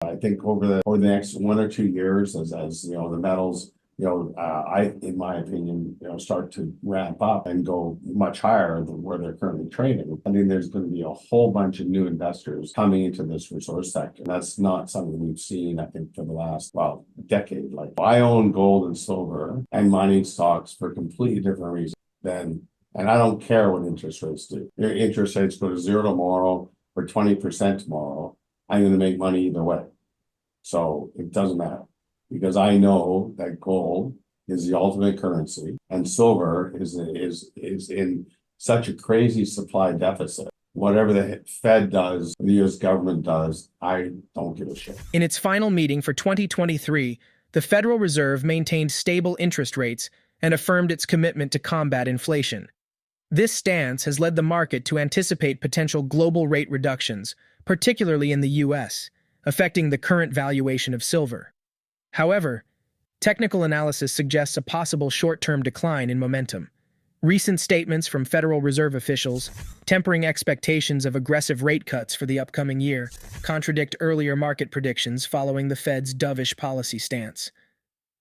I think over the next 1 or 2 years, as you know, the metals, in my opinion, start to ramp up and go much higher than where they're currently trading. I mean, there's going to be a whole bunch of new investors coming into this resource sector. That's not something we've seen, I think, for the last, decade. Like, I own gold and silver and mining stocks for completely different reasons and I don't care what interest rates do. Your interest rates go to zero tomorrow or 20% tomorrow. I'm going to make money either way. So it doesn't matter, because I know that gold is the ultimate currency and silver is in such a crazy supply deficit. Whatever the Fed does, the US government does, I don't give a shit. In its final meeting for 2023, the Federal Reserve maintained stable interest rates and affirmed its commitment to combat inflation. This stance has led the market to anticipate potential global rate reductions, particularly in the US, affecting the current valuation of silver. However, technical analysis suggests a possible short-term decline in momentum. Recent statements from Federal Reserve officials, tempering expectations of aggressive rate cuts for the upcoming year, contradict earlier market predictions following the Fed's dovish policy stance.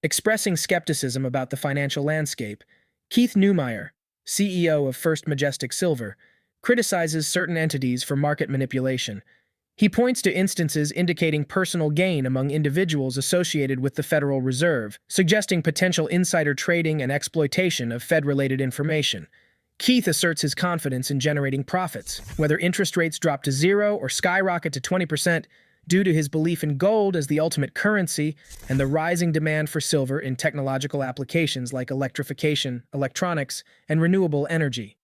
Expressing skepticism about the financial landscape, Keith Neumeyer, CEO of First Majestic Silver, criticizes certain entities for market manipulation. He points to instances indicating personal gain among individuals associated with the Federal Reserve, suggesting potential insider trading and exploitation of Fed-related information. Keith asserts his confidence in generating profits, whether interest rates drop to zero or skyrocket to 20%, due to his belief in gold as the ultimate currency and the rising demand for silver in technological applications like electrification, electronics, and renewable energy.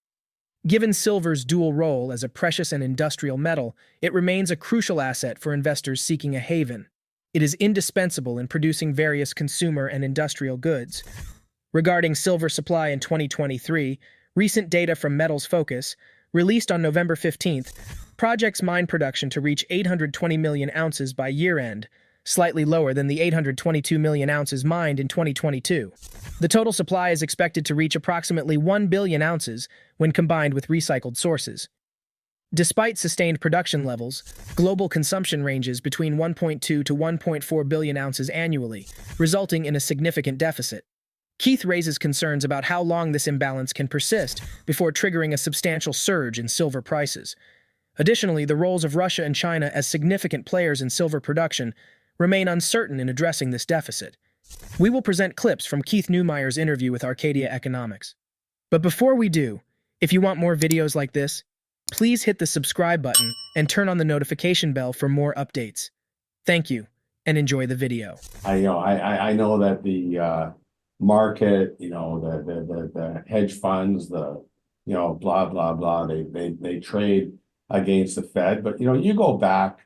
Given silver's dual role as a precious and industrial metal, it remains a crucial asset for investors seeking a haven. It is indispensable in producing various consumer and industrial goods. Regarding silver supply in 2023, recent data from Metals Focus, released on November 15th, projects mine production to reach 820 million ounces by year-end, slightly lower than the 822 million ounces mined in 2022. The total supply is expected to reach approximately 1 billion ounces when combined with recycled sources. Despite sustained production levels, global consumption ranges between 1.2 to 1.4 billion ounces annually, resulting in a significant deficit. Keith raises concerns about how long this imbalance can persist before triggering a substantial surge in silver prices. Additionally, the roles of Russia and China as significant players in silver production remain uncertain in addressing this deficit. We will present clips from Keith Neumeyer's interview with Arcadia Economics. But before we do, if you want more videos like this, please hit the subscribe button and turn on the notification bell for more updates. Thank you, and enjoy the video. I know that the market, the hedge funds, blah blah blah, they trade against the Fed, but you go back.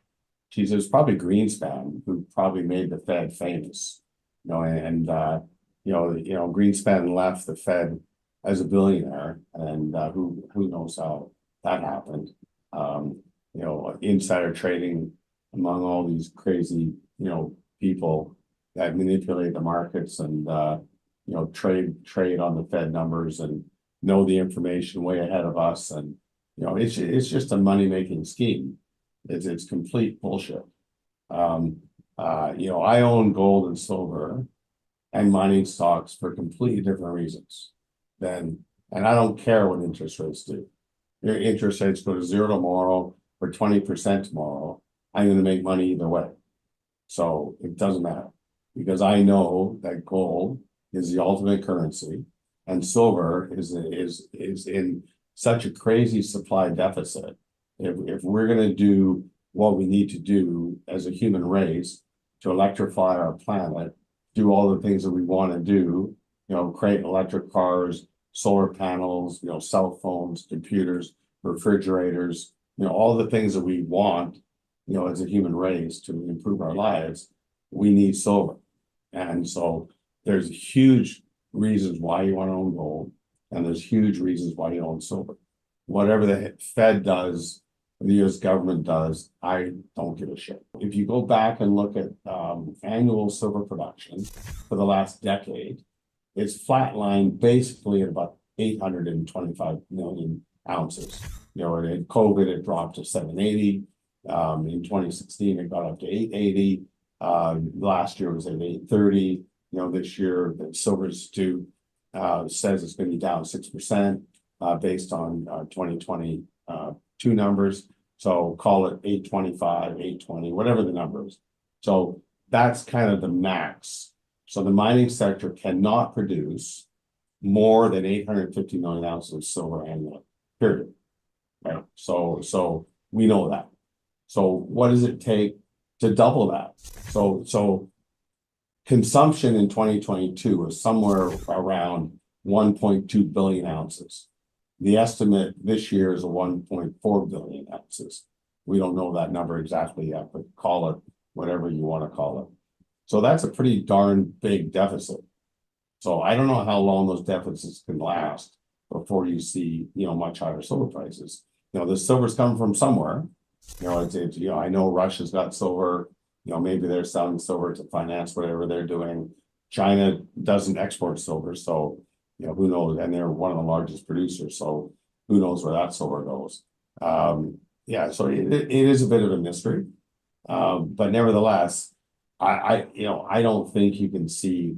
Geez, it was probably Greenspan who probably made the Fed famous, Greenspan left the Fed as a billionaire, and who knows how that happened. Insider trading among all these crazy, people that manipulate the markets and trade on the Fed numbers and know the information way ahead of us, and it's just a money-making scheme. It's complete bullshit. I own gold and silver and mining stocks for completely different reasons and I don't care what interest rates do. Your interest rates go to zero tomorrow or 20% tomorrow. I'm going to make money either way. So it doesn't matter, because I know that gold is the ultimate currency and silver is in such a crazy supply deficit. If we're going to do what we need to do as a human race to electrify our planet, do all the things that we want to do, create electric cars, solar panels, cell phones, computers, refrigerators, all the things that we want, as a human race to improve our lives, we need silver. And so there's huge reasons why you want to own gold, and there's huge reasons why you own silver. Whatever the Fed does, the US government does, I don't give a shit. If you go back and look at annual silver production for the last decade, it's flatlined basically at about 825 million ounces. In COVID, it dropped to 780. In 2016, it got up to 880. Last year was at 830. This year the Silver Institute says it's going to be down 6% based on 2022 numbers. So call it 825, 820, whatever the number is. So that's kind of the max. So the mining sector cannot produce more than 850 million ounces of silver annually, period. Right? So we know that. So what does it take to double that? So consumption in 2022 was somewhere around 1.2 billion ounces. The estimate this year is 1.4 billion ounces. We don't know that number exactly yet, but call it whatever you want to call it. So that's a pretty darn big deficit. So I don't know how long those deficits can last before you see, much higher silver prices. The silver's coming from somewhere. I know Russia's got silver. Maybe they're selling silver to finance whatever they're doing. China doesn't export silver, so who knows? And they're one of the largest producers, so who knows where that silver goes? So it is a bit of a mystery, but nevertheless, I don't think you can see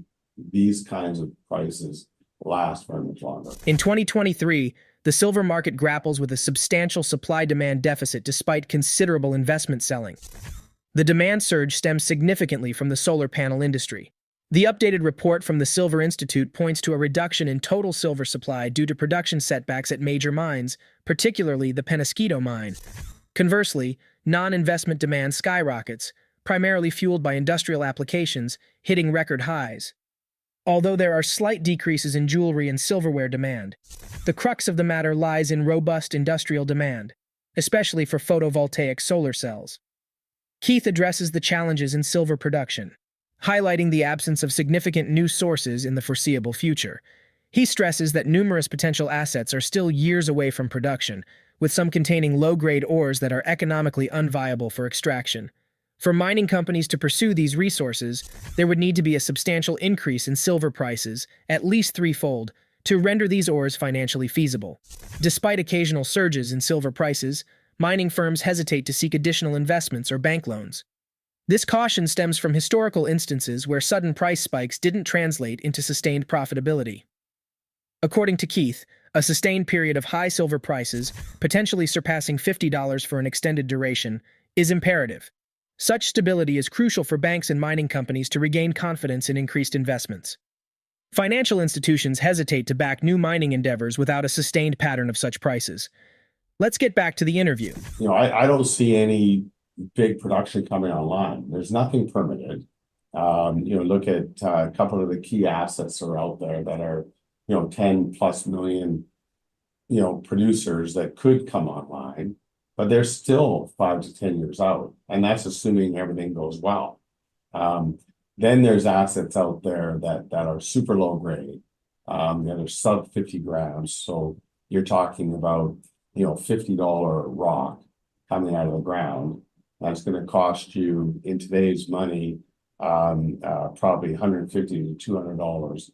these kinds of prices last very much longer. In 2023, the silver market grapples with a substantial supply-demand deficit despite considerable investment selling. The demand surge stems significantly from the solar panel industry. The updated report from the Silver Institute points to a reduction in total silver supply due to production setbacks at major mines, particularly the Penasquito mine. Conversely, non-investment demand skyrockets, primarily fueled by industrial applications, hitting record highs. Although there are slight decreases in jewelry and silverware demand, the crux of the matter lies in robust industrial demand, especially for photovoltaic solar cells. Keith addresses the challenges in silver production, highlighting the absence of significant new sources in the foreseeable future. He stresses that numerous potential assets are still years away from production, with some containing low-grade ores that are economically unviable for extraction. For mining companies to pursue these resources, there would need to be a substantial increase in silver prices, at least threefold, to render these ores financially feasible. Despite occasional surges in silver prices, mining firms hesitate to seek additional investments or bank loans. This caution stems from historical instances where sudden price spikes didn't translate into sustained profitability. According to Keith, a sustained period of high silver prices, potentially surpassing $50 for an extended duration, is imperative. Such stability is crucial for banks and mining companies to regain confidence in increased investments. Financial institutions hesitate to back new mining endeavors without a sustained pattern of such prices. Let's get back to the interview. I don't see any big production coming online. There's nothing permitted. Look at a couple of the key assets are out there that are, 10 plus million, producers that could come online, but they're still 5 to 10 years out. And that's assuming everything goes well. Then there's assets out there that are super low grade, that are sub 50 grams. So you're talking about, $50 rock coming out of the ground. That's going to cost you in today's money, probably $150 to $200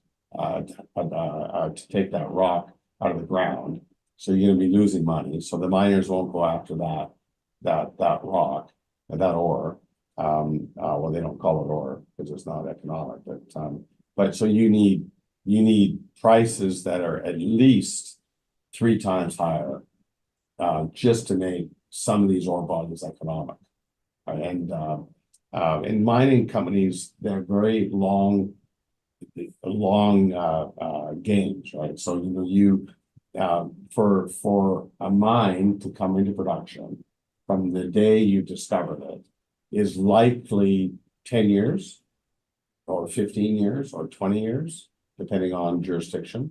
to take that rock out of the ground. So you're going to be losing money. So the miners won't go after that rock, that ore. Well, they don't call it ore because it's not economic. But so you need prices that are at least 3 times higher, just to make some of these ore bodies economic. And mining companies, they're very long games, right? So for a mine to come into production from the day you discovered it is likely 10 years or 15 years or 20 years, depending on jurisdiction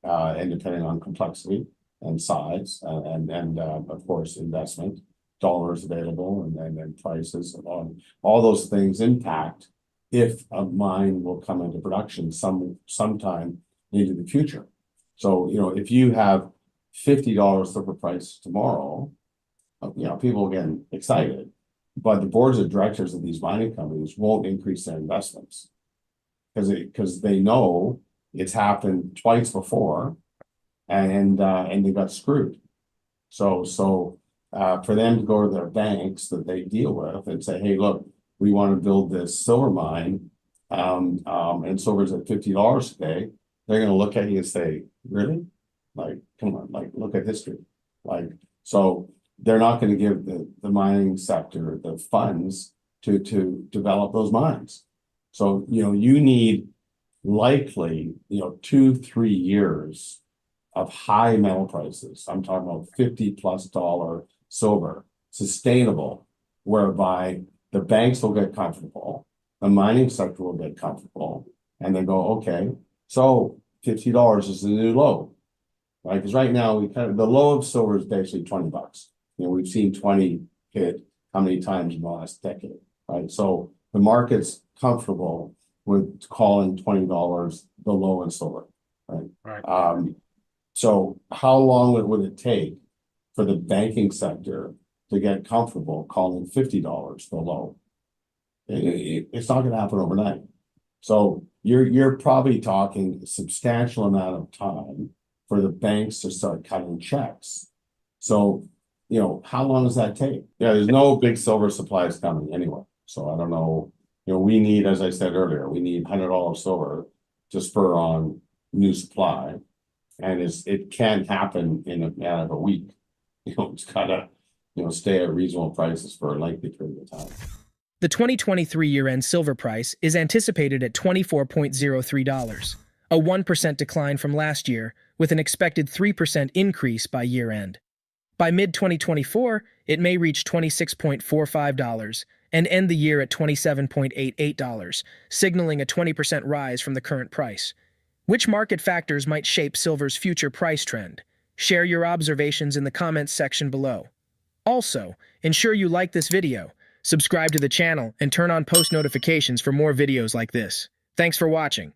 and depending on complexity and size and of course investment dollars available and prices and all those things impact if a mine will come into production sometime into the future. So if you have $50 silver price tomorrow, people get excited, but the boards of directors of these mining companies won't increase their investments because they know it's happened twice before and they got screwed. So for them to go to their banks that they deal with and say, hey, look, we want to build this silver mine, and silver's at $50 today, they're gonna look at you and say, really? Like, come on, like, look at history. Like, so they're not gonna give the mining sector the funds to develop those mines. So, you need likely, 2-3 years of high metal prices. I'm talking about $50+ silver, sustainable, whereby the banks will get comfortable, the mining sector will get comfortable, and they go, okay, so $50 is the new low, right? Because right now the low of silver is basically $20. We've seen 20 hit how many times in the last decade, right? So the market's comfortable with calling $20 the low in silver, right? Right. So how long would it take for the banking sector to get comfortable calling $50 the low? It's not going to happen overnight. So you're probably talking a substantial amount of time for the banks to start cutting checks. So, how long does that take? Yeah, there's no big silver supplies coming anyway. So I don't know. We need, as I said earlier, we need $100 silver to spur on new supply. And it can't happen in a matter of a week. It's gotta, stay at reasonable prices for a lengthy period of time. The 2023 year-end silver price is anticipated at $24.03, a 1% decline from last year, with an expected 3% increase by year-end. By mid-2024, it may reach $26.45 and end the year at $27.88, signaling a 20% rise from the current price. Which market factors might shape silver's future price trend? Share your observations in the comments section below. Also, ensure you like this video, subscribe to the channel, and turn on post notifications for more videos like this. Thanks for watching.